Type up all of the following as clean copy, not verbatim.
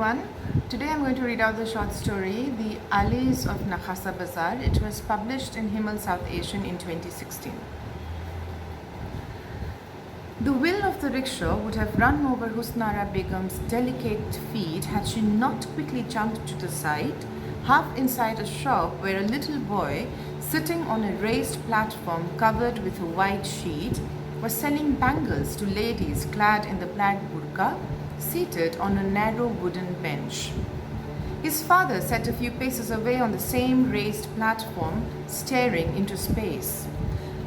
everyone. Today I'm going to read out the short story, The Alleys of Nakhasa Bazaar. It was published in Himal South Asian in 2016. The wheel of the rickshaw would have run over Husnara Begum's delicate feet had she not quickly jumped to the side, half inside a shop where a little boy, sitting on a raised platform covered with a white sheet, was selling bangles to ladies clad in the plaid burqa, seated on a narrow wooden bench. His father sat a few paces away on the same raised platform, staring into space.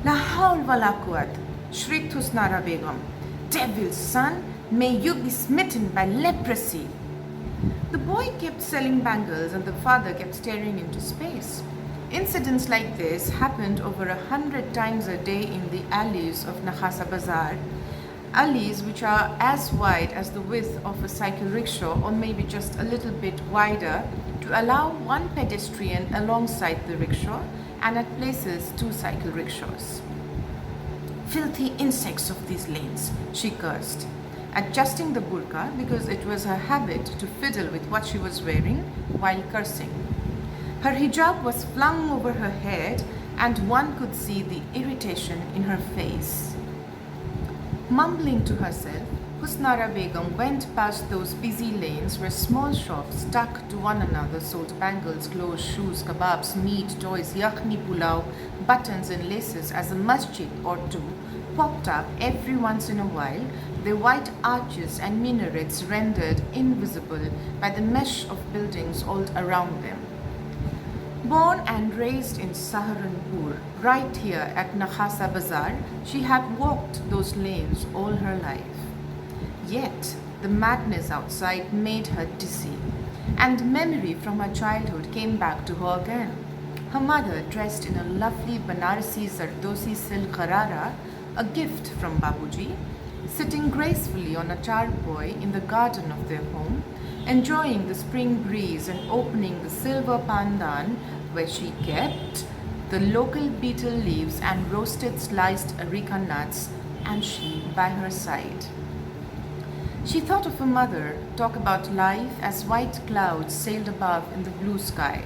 La hawl wa la quwwat, shrieked Husnara Begum. Devil's son, may you be smitten by leprosy. The boy kept selling bangles and the father kept staring into space. Incidents like this happened over 100 times a day in the alleys of Nakhasa Bazaar, alleys which are as wide as the width of a cycle rickshaw or maybe just a little bit wider to allow one pedestrian alongside the rickshaw and at places two cycle rickshaws. Filthy insects of these lanes, she cursed, adjusting the burqa because it was her habit to fiddle with what she was wearing while cursing. Her hijab was flung over her head and one could see the irritation in her face. Mumbling to herself, Husnara Begum went past those busy lanes where small shops stuck to one another sold bangles, clothes, shoes, kebabs, meat, toys, yakhni pulao, buttons and laces as a masjid or two popped up every once in a while, their white arches and minarets rendered invisible by the mesh of buildings all around them. Born and raised in Saharanpur, right here at Nakhasa Bazaar, she had walked those lanes all her life. Yet, the madness outside made her dizzy, and memory from her childhood came back to her again. Her mother, dressed in a lovely Banarasi Zardosi silk gharara, a gift from Babuji, sitting gracefully on a charpoy in the garden of their home, enjoying the spring breeze and opening the silver pandan where she kept the local betel leaves and roasted sliced areca nuts, and she by her side. She thought of her mother talk about life as white clouds sailed above in the blue sky.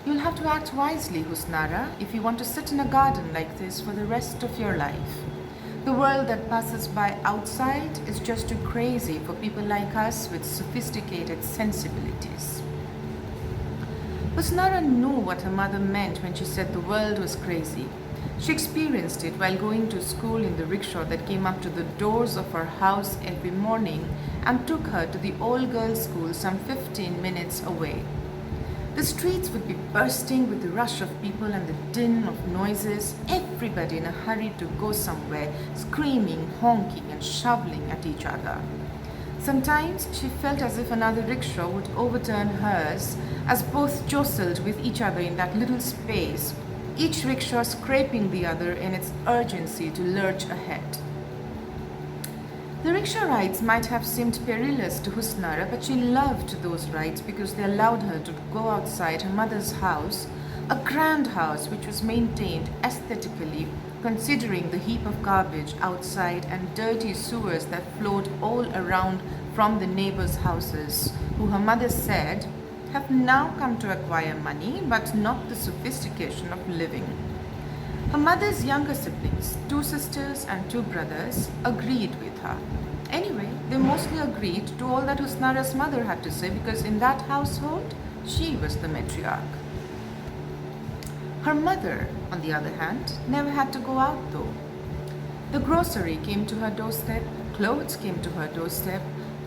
You'll have to act wisely, Husnara, if you want to sit in a garden like this for the rest of your life. The world that passes by outside is just too crazy for people like us with sophisticated sensibilities. Husnara knew what her mother meant when she said the world was crazy. She experienced it while going to school in the rickshaw that came up to the doors of her house every morning and took her to the all-girls school some 15 minutes away. The streets would be bursting with the rush of people and the din of noises, everybody in a hurry to go somewhere, screaming, honking and shoveling at each other. Sometimes she felt as if another rickshaw would overturn hers as both jostled with each other in that little space, each rickshaw scraping the other in its urgency to lurch ahead. The rickshaw rides might have seemed perilous to Husnara, but she loved those rides because they allowed her to go outside her mother's house, a grand house which was maintained aesthetically, considering the heap of garbage outside and dirty sewers that flowed all around from the neighbors' houses, who her mother said have now come to acquire money but not the sophistication of living. Her mother's younger siblings, two sisters and two brothers, agreed with her. Anyway, they mostly agreed to all that Husnara's mother had to say because in that household, she was the matriarch. Her mother, on the other hand, never had to go out though. The grocery came to her doorstep, clothes came to her doorstep,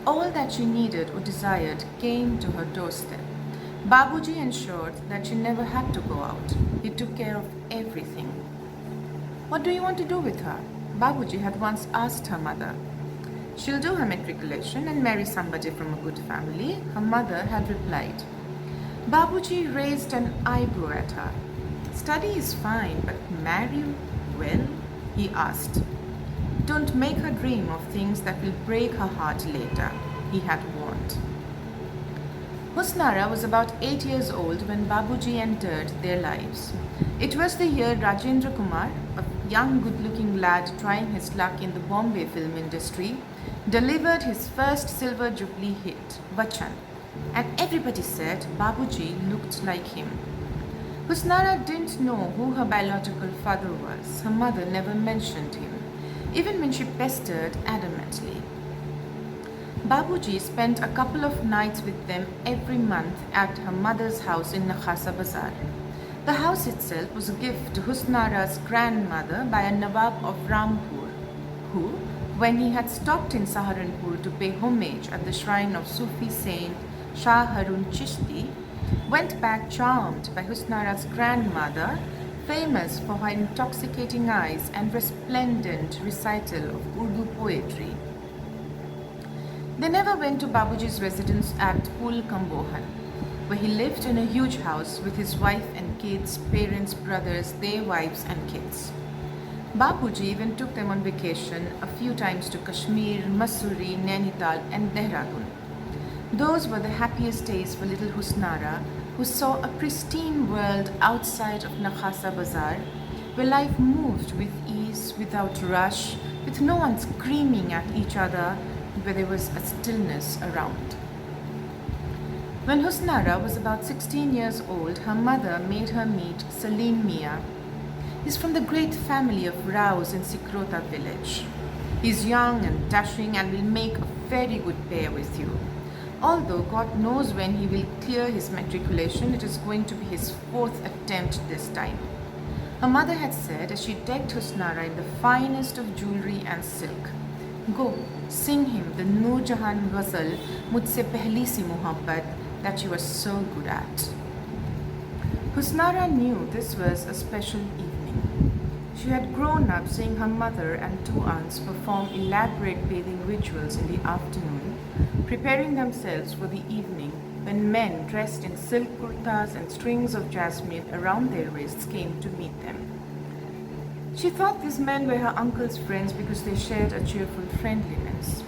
all that she needed or desired came to her doorstep. Babuji ensured that she never had to go out. He took care of everything. What do you want to do with her? Babuji had once asked her mother. She'll do her matriculation and marry somebody from a good family, her mother had replied. Babuji raised an eyebrow at her. Study is fine, but marry, well, he asked. Don't make her dream of things that will break her heart later, he had warned. Husnara was about 8 years old when Babuji entered their lives. It was the year Rajendra Kumar, a young good-looking lad trying his luck in the Bombay film industry, delivered his first Silver Jubilee hit, Bachan, and everybody said Babuji looked like him. Husnara didn't know who her biological father was. Her mother never mentioned him, even when she pestered adamantly. Babuji spent a couple of nights with them every month at her mother's house in Nakhasa Bazaar. The house itself was a gift to Husnara's grandmother by a Nawab of Rampur, who, when he had stopped in Saharanpur to pay homage at the shrine of Sufi saint Shah Harun Chishti, went back charmed by Husnara's grandmother, famous for her intoxicating eyes and resplendent recital of Urdu poetry. They never went to Babuji's residence at Pulkambohan, where he lived in a huge house with his wife and kids, parents, brothers, their wives and kids. Babuji even took them on vacation a few times to Kashmir, Mussoorie, Nainital and Dehradun. Those were the happiest days for little Husnara, who saw a pristine world outside of Nakhasa Bazaar, where life moved with ease, without rush, with no one screaming at each other, where there was a stillness around. When Husnara was about 16 years old, her mother made her meet Salim Mia. He's from the great family of Raos in Sikrota village. He's young and dashing and will make a very good pair with you. Although God knows when he will clear his matriculation, it is going to be his 4th attempt this time. Her mother had said as she decked Husnara in the finest of jewelry and silk, "Go, sing him the Noor Jahan ghazal, Mujhse Pehli Si Mohabbat, that you are so good at." Husnara knew this was a special evening. She had grown up seeing her mother and 2 aunts perform elaborate bathing rituals in the afternoon, preparing themselves for the evening when men dressed in silk kurtas and strings of jasmine around their wrists came to meet them. She thought these men were her uncle's friends because they shared a cheerful friendliness.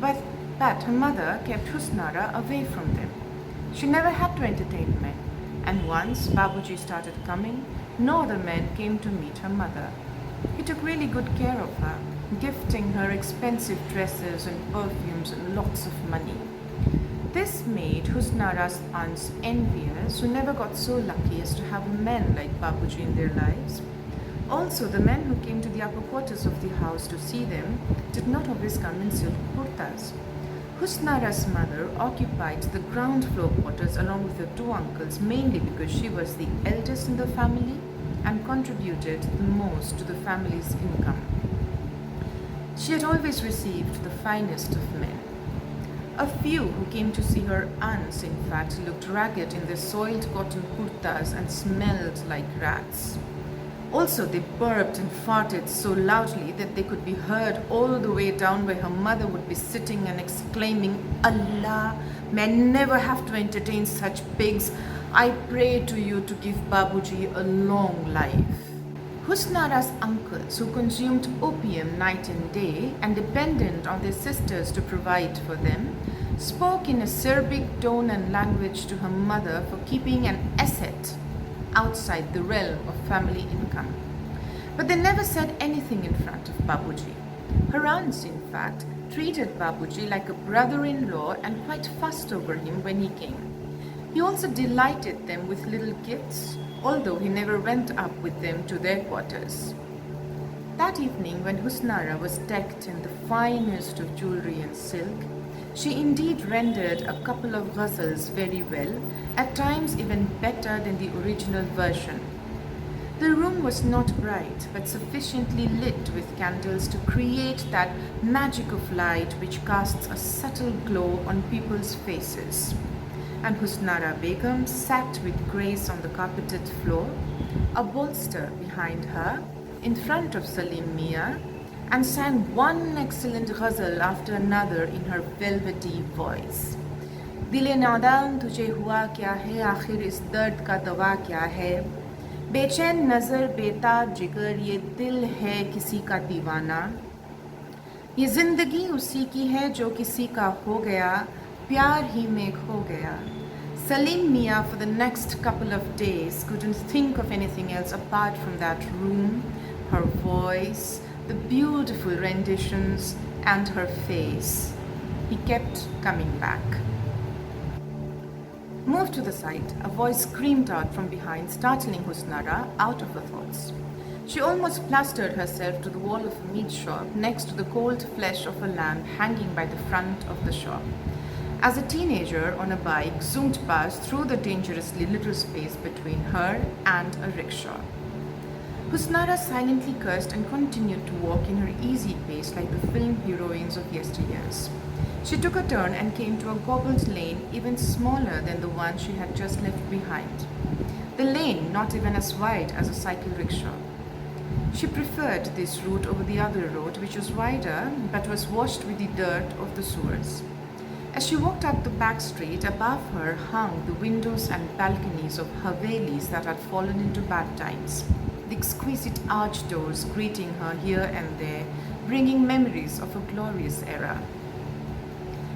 But her mother kept Husnara away from them. She never had to entertain men, and once Babuji started coming, no other men came to meet her mother. He took really good care of her, gifting her expensive dresses and perfumes and lots of money. This made Husnara's aunts envious, who never got so lucky as to have men like Babuji in their lives. Also, the men who came to the upper quarters of the house to see them did not always come in silk kurtas. Husnara's mother occupied the ground floor quarters along with her 2 uncles, mainly because she was the eldest in the family and contributed the most to the family's income. She had always received the finest of men. A few who came to see her aunts, in fact, looked ragged in their soiled cotton kurtas and smelled like rats. Also, they burped and farted so loudly that they could be heard all the way down where her mother would be sitting and exclaiming, "Allah, may I never have to entertain such pigs. I pray to you to give Babuji a long life." Husnara's uncles, who consumed opium night and day and depended on their sisters to provide for them, spoke in a Serbic tone and language to her mother for keeping an asset outside the realm of family income. But they never said anything in front of Babuji. Her aunts, in fact, treated Babuji like a brother-in-law and quite fussed over him when he came. He also delighted them with little gifts, although he never went up with them to their quarters. That evening, when Husnara was decked in the finest of jewelry and silk, she indeed rendered a couple of ghazals very well, at times even better than the original version. The room was not bright, but sufficiently lit with candles to create that magic of light which casts a subtle glow on people's faces. And Husnara Begum sat with grace on the carpeted floor, a bolster behind her, in front of Salim Mia, and sang one excellent ghazal after another in her velvety voice. "Dil-e nadan tujhe hua kya hai, aakhir is dard ka dawa kya hai, बेचैन नजर बेताब जिगर ये दिल है किसी का दीवाना, ये जिंदगी उसी की है जो किसी का हो गया, प्यार ही में खो गया." Salim Mia for the next couple of days couldn't think of anything else apart from that room, her voice, the beautiful renditions, and her face. He kept coming back. Moved to the side, a voice screamed out from behind, startling Husnara out of her thoughts. She almost plastered herself to the wall of a meat shop next to the cold flesh of a lamb hanging by the front of the shop. As a teenager on a bike zoomed past through the dangerously little space between her and a rickshaw. Husnara silently cursed and continued to walk in her easy pace like the film heroines of yesteryears. She took a turn and came to a gobbled lane even smaller than the one she had just left behind. The lane not even as wide as a cycle rickshaw. She preferred this route over the other road, which was wider but was washed with the dirt of the sewers. As she walked up the back street, above her hung the windows and balconies of Havelis that had fallen into bad times, the exquisite arched doors greeting her here and there, bringing memories of a glorious era.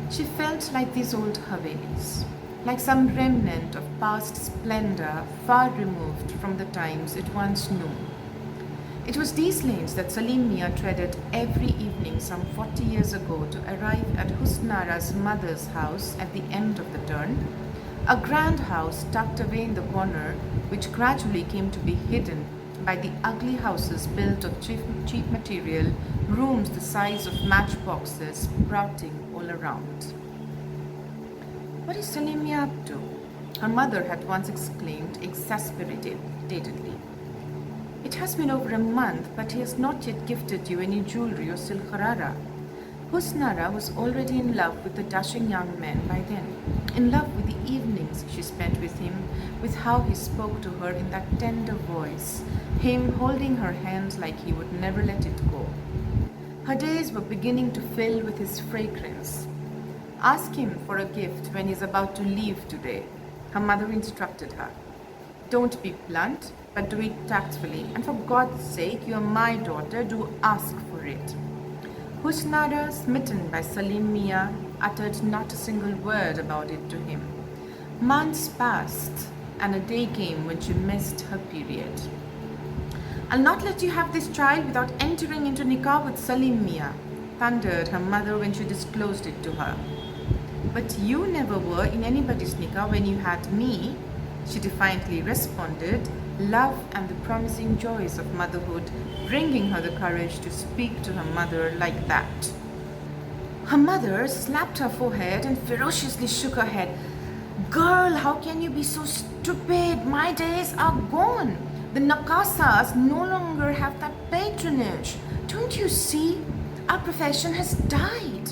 She felt like these old Havelis, like some remnant of past splendor far removed from the times it once knew. It was these lanes that Salim Mia treaded every evening some 40 years ago to arrive at Husnara's mother's house at the end of the turn, a grand house tucked away in the corner which gradually came to be hidden by the ugly houses built of cheap material, rooms the size of matchboxes sprouting all around. What is Salim Mia up to? Her mother had once exclaimed exasperatedly. It has been over a month, but he has not yet gifted you any jewelry or silk harara. Husnara was already in love with the dashing young man by then, in love with the evenings she spent with him, with how he spoke to her in that tender voice, him holding her hand like he would never let it go. Her days were beginning to fill with his fragrance. Ask him for a gift when he's about to leave today, her mother instructed her. Don't be blunt, but do it tactfully, and for God's sake, you are my daughter, do ask for it. Husnara, smitten by Salim Mia, uttered not a single word about it to him. Months passed, and a day came when she missed her period. I'll not let you have this child without entering into nikah with Salim Mia, thundered her mother when she disclosed it to her. But you never were in anybody's nikah when you had me, she defiantly responded, love and the promising joys of motherhood bringing her the courage to speak to her mother like that. Her mother slapped her forehead and ferociously shook her head. Girl, how can you be so stupid? My days are gone. The Naqasas no longer have that patronage. Don't you see? Our profession has died.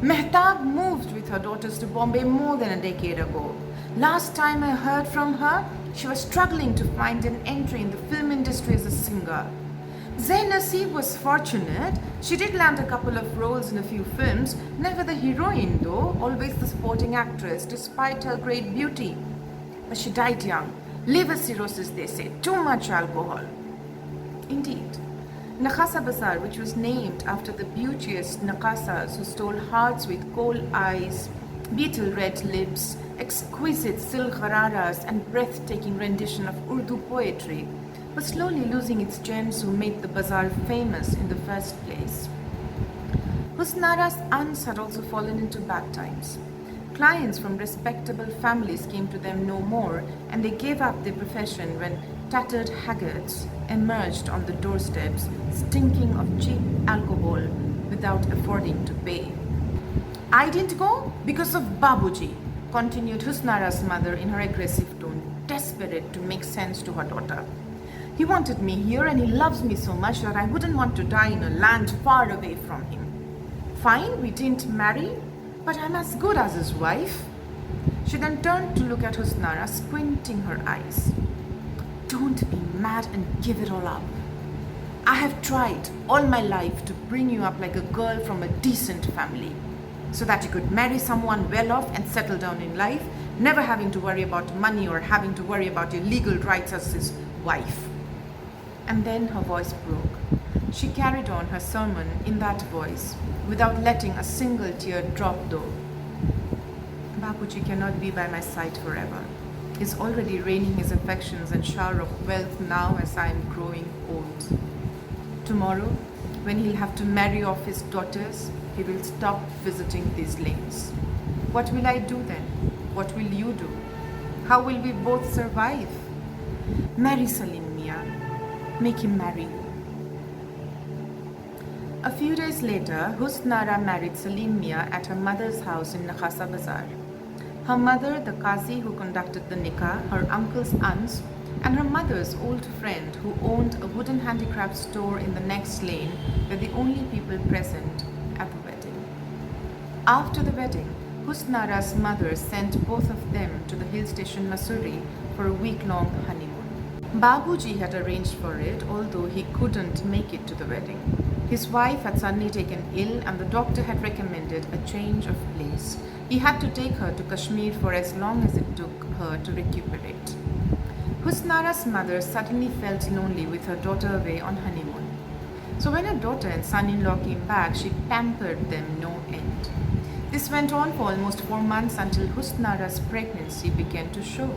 Mehtab moved with her daughters to Bombay more than a decade ago. Last time I heard from her, she was struggling to find an entry in the film industry as a singer. Zain Naseeb was fortunate. She did land a couple of roles in a few films, never the heroine though, always the supporting actress despite her great beauty. But she died young. Liver cirrhosis, they say, too much alcohol. Indeed. Nakhasa Bazaar, which was named after the beauteous Raqassas who stole hearts with coal eyes, beetle red lips, exquisite silk hararas, and breathtaking rendition of Urdu poetry, was slowly losing its gems who made the bazaar famous in the first place. Husnara's aunts had also fallen into bad times. Clients from respectable families came to them no more, and they gave up their profession when tattered haggards emerged on the doorsteps, stinking of cheap alcohol without affording to pay. I didn't go because of Babuji, continued Husnara's mother in her aggressive tone, desperate to make sense to her daughter. He wanted me here and he loves me so much that I wouldn't want to die in a land far away from him. Fine, we didn't marry, but I'm as good as his wife. She then turned to look at Husnara, squinting her eyes. Don't be mad and give it all up. I have tried all my life to bring you up like a girl from a decent family, so that you could marry someone well off and settle down in life, never having to worry about money or having to worry about your legal rights as his wife. And then her voice broke. She carried on her sermon in that voice, without letting a single tear drop though. Babuji cannot be by my side forever. He's already raining his affections and shower of wealth now as I am growing old. Tomorrow, when he'll have to marry off his daughters, he will stop visiting these lanes. What will I do then? What will you do? How will we both survive? Marry Salim Mia. Make him marry you. A few days later, Husnara married Salim Mia at her mother's house in Nakhasa Bazaar. Her mother, the Qazi who conducted the nikah, her uncle's aunts, and her mother's old friend who owned a wooden handicraft store in the next lane were the only people present at the wedding. After the wedding, Husnara's mother sent both of them to the hill station Mussoorie for a week-long honeymoon. Babuji had arranged for it, although he couldn't make it to the wedding. His wife had suddenly taken ill and the doctor had recommended a change of place. He had to take her to Kashmir for as long as it took her to recuperate. Husnara's mother suddenly felt lonely with her daughter away on honeymoon. So when her daughter and son-in-law came back, she pampered them no end. This went on for almost 4 months until Husnara's pregnancy began to show.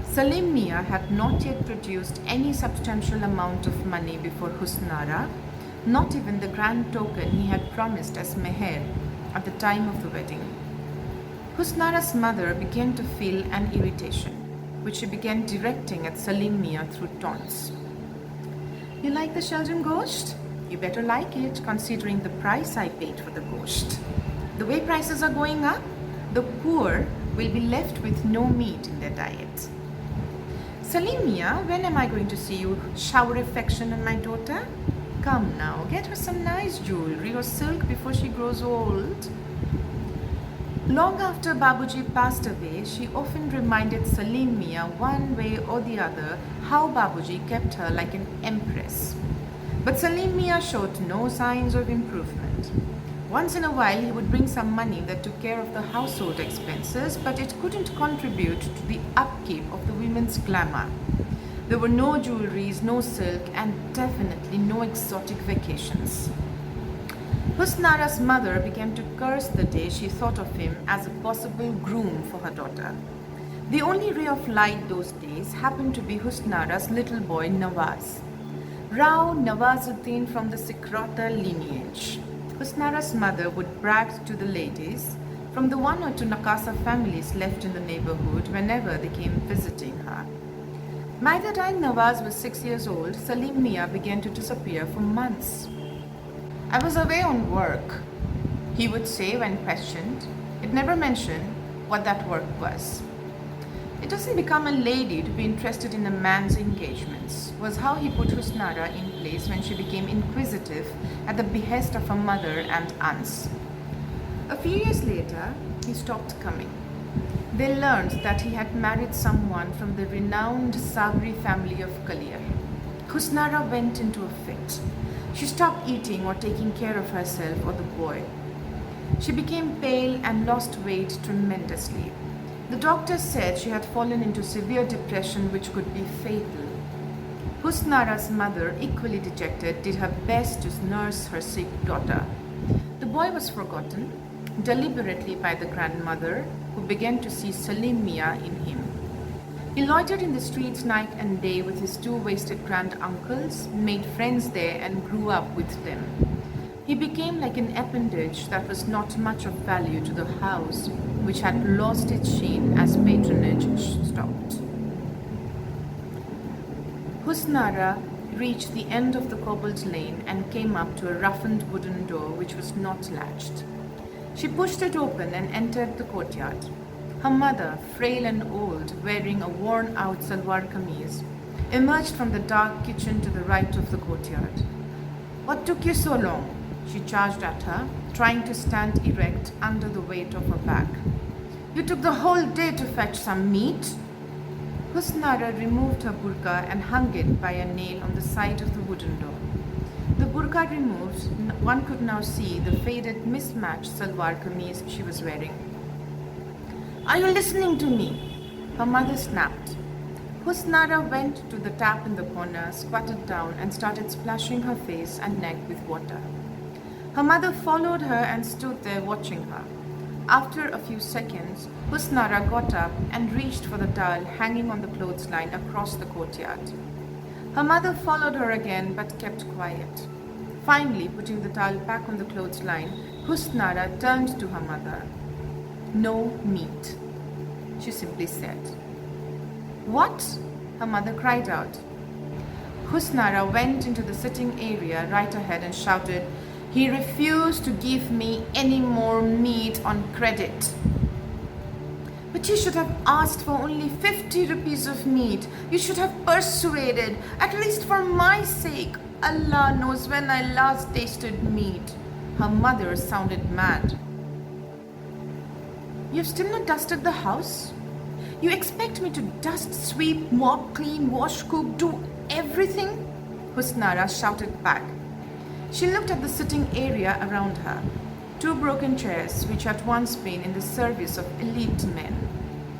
Salim Mia had not yet produced any substantial amount of money before Husnara, not even the grand token he had promised as meher at the time of the wedding. Husnara's mother began to feel an irritation, which she began directing at Salim Mia through taunts. You like the Sheldon ghost? You better like it, considering the price I paid for the ghost. The way prices are going up, the poor will be left with no meat in their diet. Salim Mia, when am I going to see you shower affection on my daughter? Come now, get her some nice jewelry or silk before she grows old. Long after Babuji passed away, she often reminded Salim Mia one way or the other how Babuji kept her like an empress. But Salim Mia showed no signs of improvement. Once in a while, he would bring some money that took care of the household expenses, but it couldn't contribute to the upkeep of the women's glamour. There were no jewelries, no silk, and definitely no exotic vacations. Husnara's mother began to curse the day she thought of him as a possible groom for her daughter. The only ray of light those days happened to be Husnara's little boy Nawaz. Rao Nawazuddin from the Sikrata lineage. Husnara's mother would brag to the ladies from the 1 or 2 Nakasa families left in the neighborhood whenever they came visiting her. By the time Nawaz was 6 years old, Salim Mia began to disappear for months. I was away on work, he would say when questioned. It never mentioned what that work was. It doesn't become a lady to be interested in a man's engagements, was how he put Husnara in place when she became inquisitive at the behest of her mother and aunts. A few years later, he stopped coming. They learned that he had married someone from the renowned Sabri family of Kalir. Husnara went into a fit. She stopped eating or taking care of herself or the boy. She became pale and lost weight tremendously. The doctor said she had fallen into severe depression which could be fatal. Husnara's mother, equally dejected, did her best to nurse her sick daughter. The boy was forgotten, deliberately by the grandmother, who began to see Salim Mia in him. He loitered in the streets night and day with his 2 wasted grand-uncles, made friends there and grew up with them. He became like an appendage that was not much of value to the house, which had lost its sheen as patronage stopped. Husnara reached the end of the cobbled lane and came up to a roughened wooden door which was not latched. She pushed it open and entered the courtyard. Her mother, frail and old, wearing a worn-out salwar kameez, emerged from the dark kitchen to the right of the courtyard. What took you so long? She charged at her, trying to stand erect under the weight of her bag. You took the whole day to fetch some meat? Husnara removed her burqa and hung it by a nail on the side of the wooden door. The burqa removed, one could now see the faded, mismatched salwar kameez she was wearing. Are you listening to me? Her mother snapped. Husnara went to the tap in the corner, squatted down and started splashing her face and neck with water. Her mother followed her and stood there watching her. After a few seconds, Husnara got up and reached for the towel hanging on the clothesline across the courtyard. Her mother followed her again but kept quiet. Finally, putting the towel back on the clothesline, Husnara turned to her mother. No meat, she simply said. "What?" her mother cried out. Husnara went into the sitting area right ahead and shouted, "He refused to give me any more meat on credit." "But you should have asked for only 50 rupees of meat. You should have persuaded, at least for my sake. Allah knows when I last tasted meat." Her mother sounded mad. "You've still not dusted the house? You expect me to dust, sweep, mop, clean, wash, cook, do everything?" Husnara shouted back. She looked at the sitting area around her. 2 broken chairs, which had once been in the service of elite men,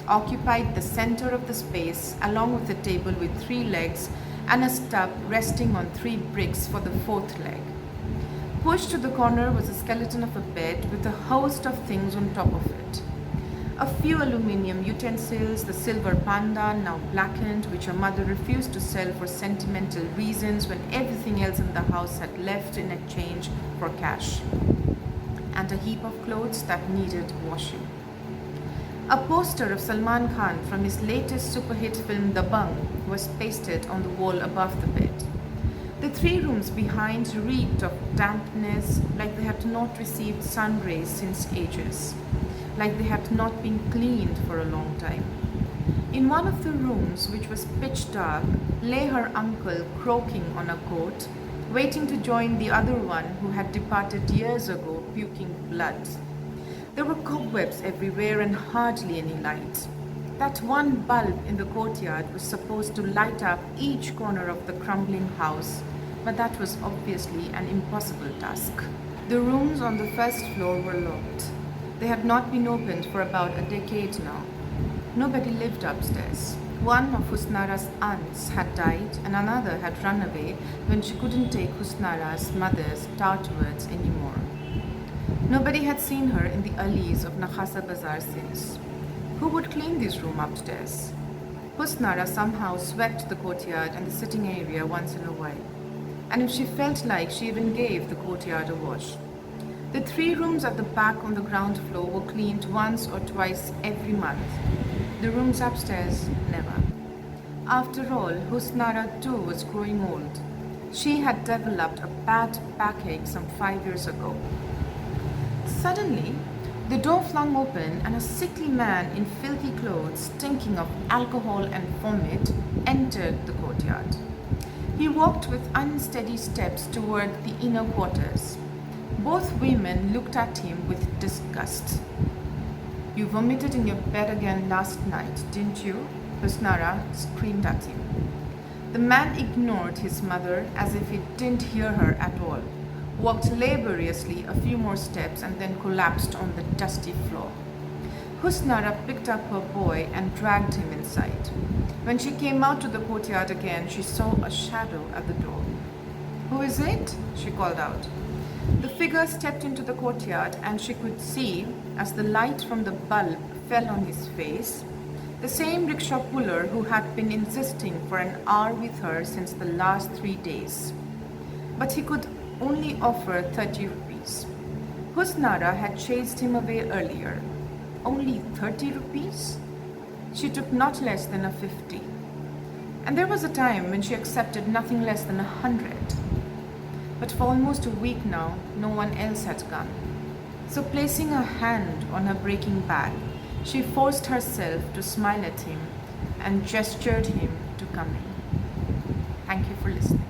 occupied the center of the space, along with a table with 3 legs and a stub resting on 3 bricks for the 4th leg. Pushed to the corner was a skeleton of a bed with a host of things on top of it. A few aluminium utensils, the silver panda, now blackened, which her mother refused to sell for sentimental reasons when everything else in the house had left in exchange for cash, and a heap of clothes that needed washing. A poster of Salman Khan from his latest super-hit film Dabangg was pasted on the wall above the bed. The 3 rooms behind reeked of dampness, like they had not received sun rays since ages, like they had not been cleaned for a long time. In one of the rooms, which was pitch dark, lay her uncle croaking on a coat, waiting to join the other one who had departed years ago, puking blood. There were cobwebs everywhere and hardly any light. That one bulb in the courtyard was supposed to light up each corner of the crumbling house, but that was obviously an impossible task. The rooms on the first floor were locked. They had not been opened for about a decade now. Nobody lived upstairs. One of Husnara's aunts had died and another had run away when she couldn't take Husnara's mother's tart words anymore. Nobody had seen her in the alleys of Nakhasa Bazaar since. Who would clean this room upstairs? Husnara somehow swept the courtyard and the sitting area once in a while, and if she felt like, she even gave the courtyard a wash. The 3 rooms at the back on the ground floor were cleaned once or twice every month. The rooms upstairs, never. After all, Husnara too was growing old. She had developed a bad backache some 5 years ago. Suddenly, the door flung open and a sickly man in filthy clothes, stinking of alcohol and vomit, entered the courtyard. He walked with unsteady steps toward the inner quarters. Both women looked at him with disgust. "You vomited in your bed again last night, didn't you?" Husnara screamed at him. The man ignored his mother as if he didn't hear her at all, walked laboriously a few more steps and then collapsed on the dusty floor. Husnara picked up her boy and dragged him inside. When she came out to the courtyard again, she saw a shadow at the door. "Who is it?" she called out. The figure stepped into the courtyard and she could see, as the light from the bulb fell on his face, the same rickshaw puller who had been insisting for an hour with her since the last 3 days. But he could only offer 30 rupees. Husnara had chased him away earlier. Only 30 rupees? She took not less than a 50. And there was a time when she accepted nothing less than 100. But for almost a week now, no one else had gone. So placing her hand on her breaking back, she forced herself to smile at him and gestured him to come in. Thank you for listening.